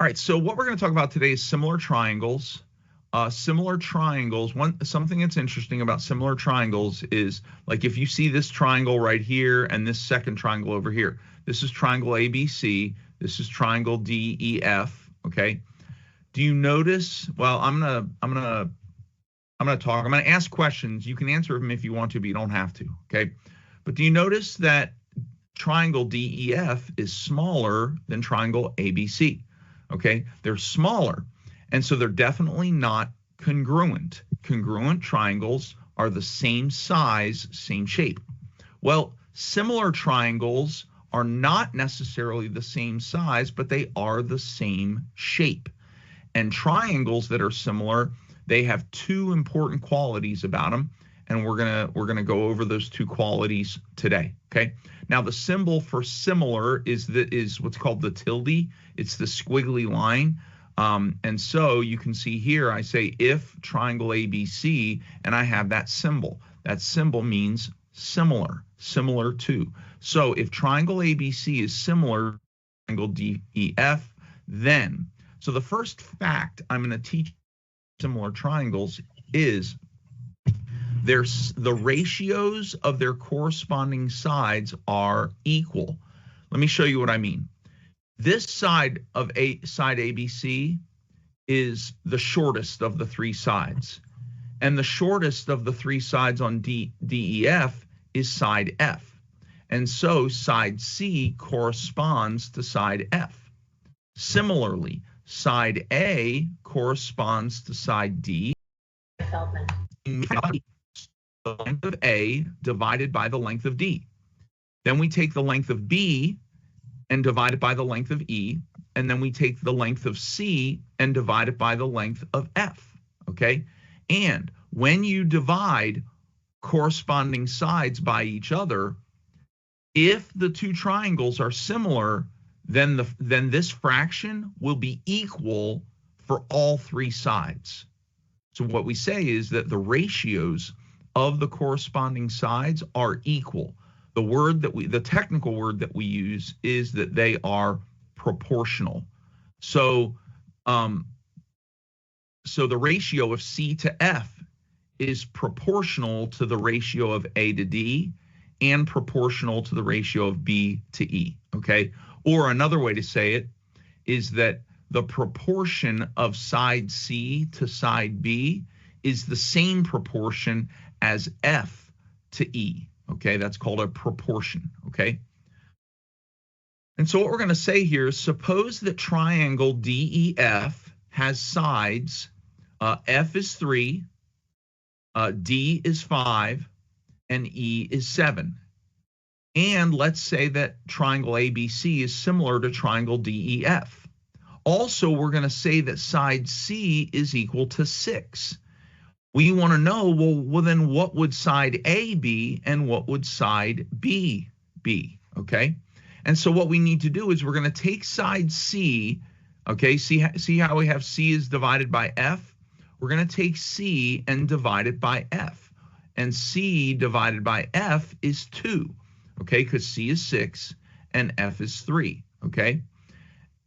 All right, so what we're going to talk about today is similar triangles. Similar triangles, something that's interesting about similar triangles is, like, if you see this triangle right here and this second triangle over here, this is triangle ABC, this is triangle DEF, okay? Do you notice, well, I'm gonna ask questions. You can answer them if you want to, but you don't have to, okay? But do you notice that triangle DEF is smaller than triangle ABC? Okay, they're smaller, and so they're definitely not congruent. Congruent triangles are the same size, same shape. Well, similar triangles are not necessarily the same size, but they are the same shape. And triangles that are similar, they have two important qualities about them, and we're gonna go over those two qualities today. Okay. Now the symbol for similar is what's called the tilde. It's the squiggly line. And so you can see here, I say if triangle ABC, and I have that symbol. That symbol means similar, similar to. So if triangle ABC is similar to triangle DEF, then, so the first fact I'm going to teach similar triangles is the ratios of their corresponding sides are equal. Let me show you what I mean. This side of side ABC is the shortest of the three sides, and the shortest of the three sides on DEF is side F. And so side C corresponds to side F. Similarly, side A corresponds to side D. The length of A divided by the length of D. Then we take the length of B and divide it by the length of E, and then we take the length of C and divide it by the length of F, okay? And when you divide corresponding sides by each other, if the two triangles are similar, then this fraction will be equal for all three sides. So what we say is that the ratios of the corresponding sides are equal. The technical word that we use is that they are proportional. So, so the ratio of C to F is proportional to the ratio of A to D and proportional to the ratio of B to E, okay? Or another way to say it is that the proportion of side C to side B is the same proportion as F to E, okay? That's called a proportion, okay? And so what we're going to say here is, suppose that triangle DEF has sides, F is 3, D is 5, and E is 7. And let's say that triangle ABC is similar to triangle DEF. Also, we're going to say that side C is equal to 6. We want to know, well, then what would side A be and what would side B be, okay? And so what we need to do is we're going to take side C, okay? See how we have C is divided by F? We're going to take C and divide it by F. And C divided by F is 2, okay? Because C is 6 and F is 3, okay?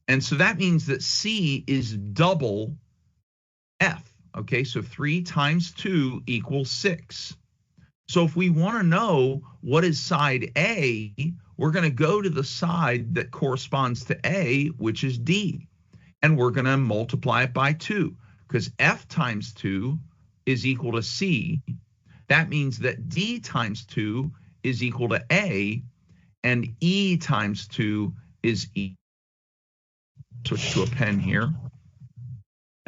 And so that means that C is double F. Okay, so 3 times 2 equals 6. So if we want to know what is side A, we're going to go to the side that corresponds to A, which is D. And we're going to multiply it by 2, because F times 2 is equal to C. That means that D times 2 is equal to A, and E times 2 is E. Switch to a pen here.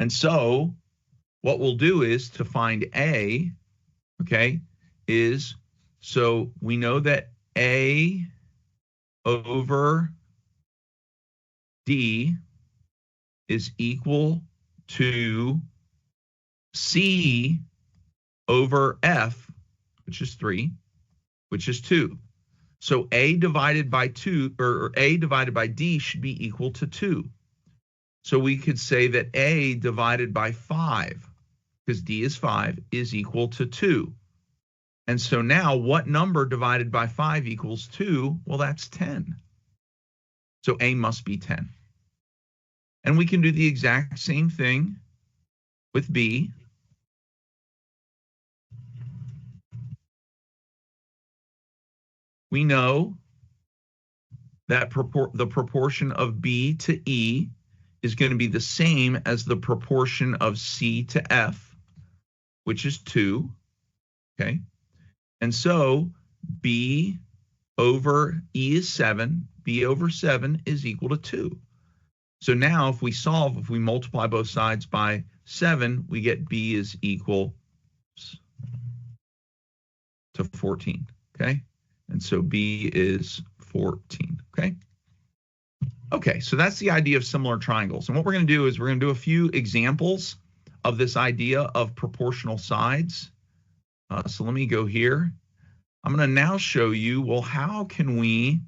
And so what we'll do is, to find A, okay, is, so we know that A over D is equal to C over F, which is 3, which is 2. So A divided by 2, or A divided by D, should be equal to 2. So we could say that A divided by 5, because D is 5, is equal to 2. And so now, what number divided by 5 equals 2? Well, that's 10. So A must be 10. And we can do the exact same thing with B. We know that the proportion of B to E is going to be the same as the proportion of C to F, which is 2, okay? And so B over E is 7. B over 7 is equal to 2. So now if we solve, if we multiply both sides by 7, we get B is equal to 14, okay? And so B is 14, okay? Okay, so that's the idea of similar triangles. And what we're going to do is we're going to do a few examples of this idea of proportional sides. So let me go here. I'm going to now show you, well, how can we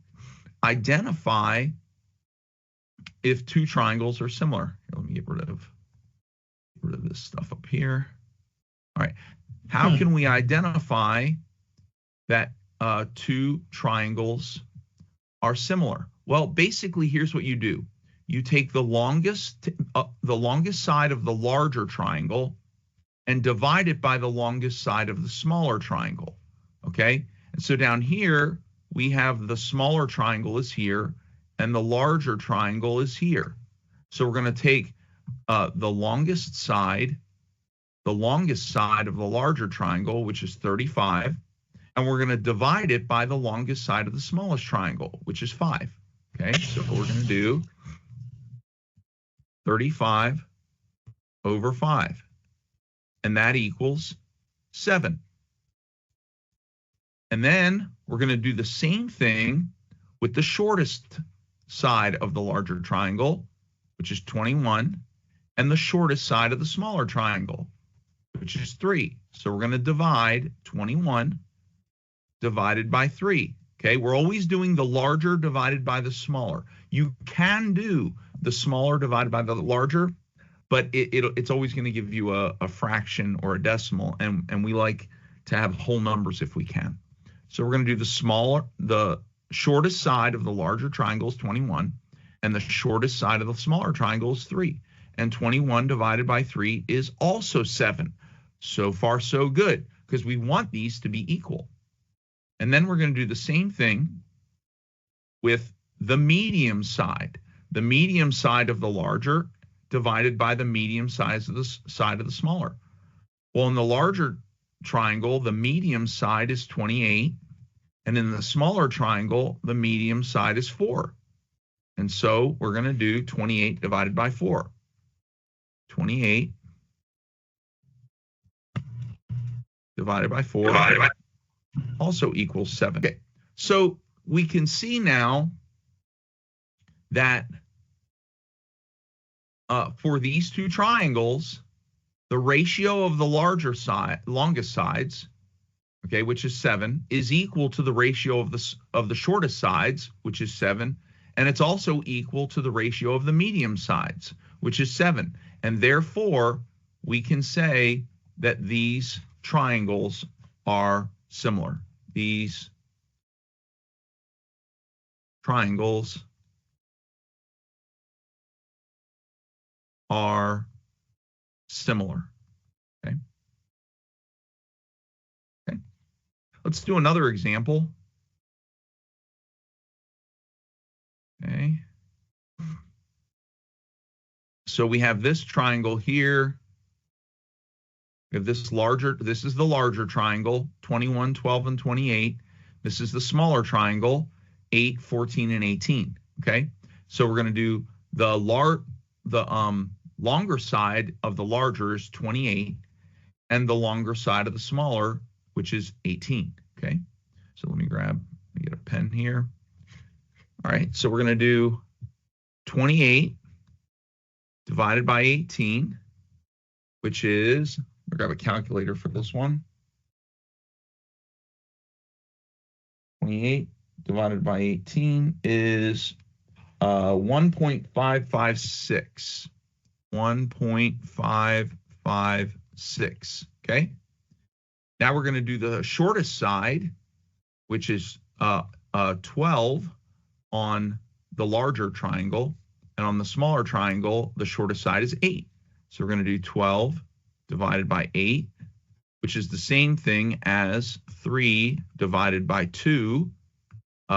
identify if two triangles are similar? Let me get rid of this stuff up here. All right, how can we identify that two triangles are similar? Well, basically, here's what you do. You take the longest side of the larger triangle and divide it by the longest side of the smaller triangle, okay? And so down here, we have the smaller triangle is here, and the larger triangle is here. So we're going to take the longest side of the larger triangle, which is 35, and we're going to divide it by the longest side of the smallest triangle, which is 5. Okay, so we're going to do 35 over 5, and that equals 7. And then we're going to do the same thing with the shortest side of the larger triangle, which is 21, and the shortest side of the smaller triangle, which is 3. So we're going to divide 21 divided by 3. Okay, we're always doing the larger divided by the smaller. You can do the smaller divided by the larger, but it's always going to give you a fraction or a decimal, and we like to have whole numbers if we can. So we're going to do the shortest side of the larger triangle is 21, and the shortest side of the smaller triangle is 3. And 21 divided by 3 is also 7. So far, so good, because we want these to be equal. And then we're going to do the same thing with the medium side. The medium side of the larger divided by the medium size of the side of the smaller. Well, in the larger triangle, the medium side is 28. And in the smaller triangle, the medium side is 4. And so we're going to do 28 divided by 4. 28 divided by 4 also equals 7. Okay, so we can see now that for these two triangles, the ratio of the longest sides, okay, which is 7, is equal to the ratio of the shortest sides, which is 7, and it's also equal to the ratio of the medium sides, which is 7. And therefore, we can say that these triangles are similar. These triangles are similar. Okay. Okay. Let's do another example. Okay. So we have this triangle here. We have this is the larger triangle, 21, 12, and 28. This is the smaller triangle, 8, 14, and 18. Okay. So we're going to do the longer side of the larger is 28, and the longer side of the smaller, which is 18. Okay. So let me get a pen here. All right. So we're going to do 28 divided by 18, which is, I'll grab a calculator for this one. 28 divided by 18 is 1.556. 1.556. Okay. Now we're going to do the shortest side, which is 12 on the larger triangle, And on the smaller triangle, the shortest side is 8. So we're going to do 12 divided by 8, which is the same thing as 3 divided by 2,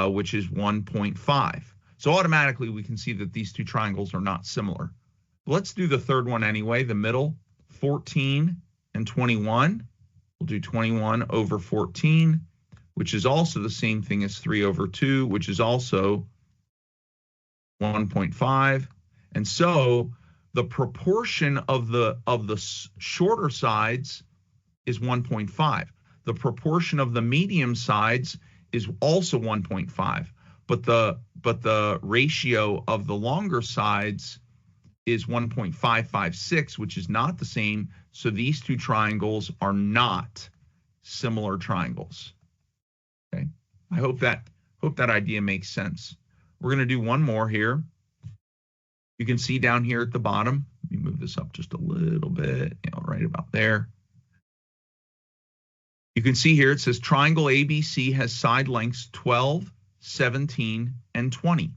which is 1.5. So automatically we can see that these two triangles are not similar. Let's do the third one anyway, the middle, 14 and 21. We'll do 21 over 14, which is also the same thing as 3 over 2, which is also 1.5. And so the proportion of the shorter sides is 1.5. The proportion of the medium sides is also 1.5. But the ratio of the longer sides is 1.556, which is not the same. So these two triangles are not similar triangles. Okay. I hope that idea makes sense. We're going to do one more here. You can see down here at the bottom, let me move this up just a little bit, right about there. You can see here it says triangle ABC has side lengths 12, 17, and 20.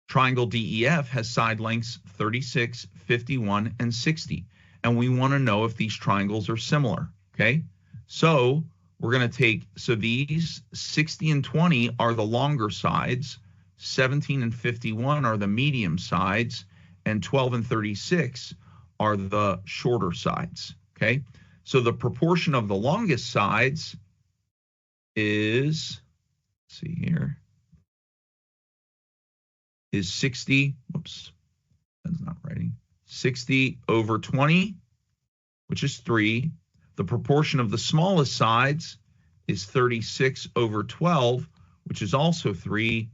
Triangle DEF has side lengths 36, 51, and 60. And we want to know if these triangles are similar, okay? So we're going to take, so these 60 and 20 are the longer sides, 17 and 51 are the medium sides, and 12 and 36 are the shorter sides, okay? So the proportion of the longest sides is, let's see here, is 60, whoops, that's not writing, 60 over 20, which is 3. The proportion of the smallest sides is 36 over 12, which is also 3.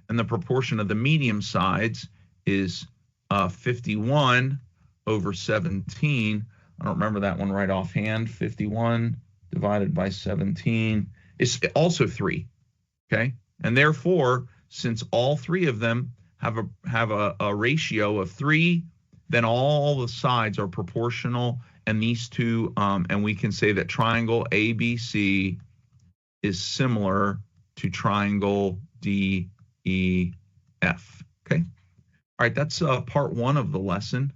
And the proportion of the medium sides is 51 over 17. I don't remember that one right offhand. 51 divided by 17 is also 3, okay? And therefore, since all three of them have a ratio of 3, then all the sides are proportional, and these two, and we can say that triangle ABC is similar to triangle DEF, okay? All right, that's part 1 of the lesson.